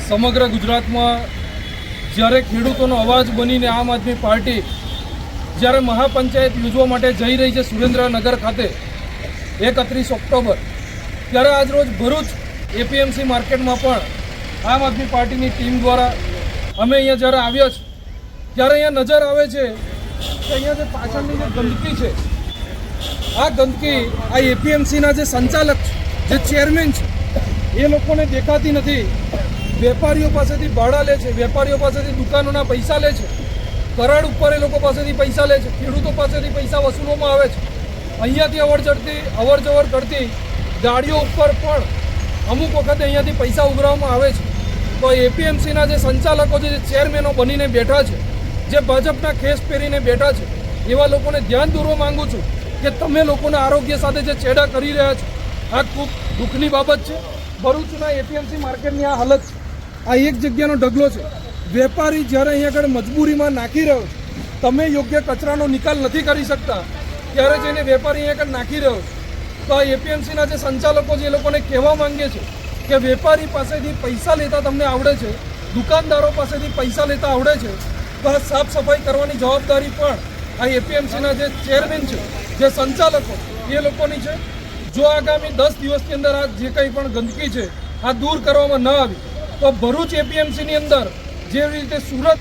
સમગ્ર ગુજરાતમાં જ્યારે ખેડૂતોનો અવાજ બનીને આમ આદમી પાર્ટી જ્યારે મહાપંચાયત યોજવા માટે જઈ રહી છે સુરેન્દ્રનગર ખાતે 31 ઓક્ટોબર, ત્યારે આજરોજ ભરૂચ એપીએમસી માર્કેટમાં પણ આમ આદમી પાર્ટીની ટીમ દ્વારા અમે અહીંયા જ્યારે આવ્યા છે ત્યારે અહીંયા નજર આવે છે કે અહીંયા જે પાછળની જે ગંદકી છે, આ ગંદકી આ એપીએમસીના જે સંચાલક છે, જે ચેરમેન છે, એ લોકોને દેખાતી નથી. વેપારીઓ પાસેથી ભાડા લે છે, વેપારીઓ પાસેથી દુકાનોના પૈસા લે છે, કરાડ ઉપર એ લોકો પાસેથી પૈસા લે છે, ખેડૂતો પાસેથી પૈસા વસૂલવામાં આવે છે. અહીંયાથી અવર જવર કરતી ગાડીઓ ઉપર પણ અમુક વખતે અહીંયાથી પૈસા ઉઘરાવવામાં આવે છે. તો એપીએમસીના જે સંચાલકો છે, જે ચેરમેનો બનીને બેઠા છે, જે ભાજપના ખેસ પહેરીને બેઠા છે, એવા લોકોને ધ્યાન દોરવા માંગુ છું કે તમે લોકોના આરોગ્ય સાથે જે ચેડા કરી રહ્યા છો, આ ખૂબ દુઃખની બાબત છે. ભરૂચના એપીએમસી માર્કેટની આ હાલત છે. આ એક જગ્યાનો ઢગલો છે. વેપારી જ્યારે અહીંયા આગળ મજબૂરીમાં નાખી રહ્યો છે, તમે યોગ્ય કચરાનો નિકાલ નથી કરી શકતા, ત્યારે જઈને વેપારી અહીંયા આગળ નાખી રહ્યો છે. તો આ એપીએમસીના જે સંચાલકો છે, એ લોકોને કહેવા માંગે છે કે વેપારી પાસેથી પૈસા લેતા તમને આવડે છે, દુકાનદારો પાસેથી પૈસા લેતા આવડે છે, તો આ સાફ સફાઈ કરવાની જવાબદારી પણ આ એપીએમસીના જે ચેરમેન છે, જે સંચાલકો, એ લોકોની છે. જો આગામી 10 દિવસની અંદર આ જે કંઈ પણ ગંદકી છે આ દૂર કરવામાં ન આવી તો ભરૂચ એપીએમસીની અંદર જેવી રીતે સુરત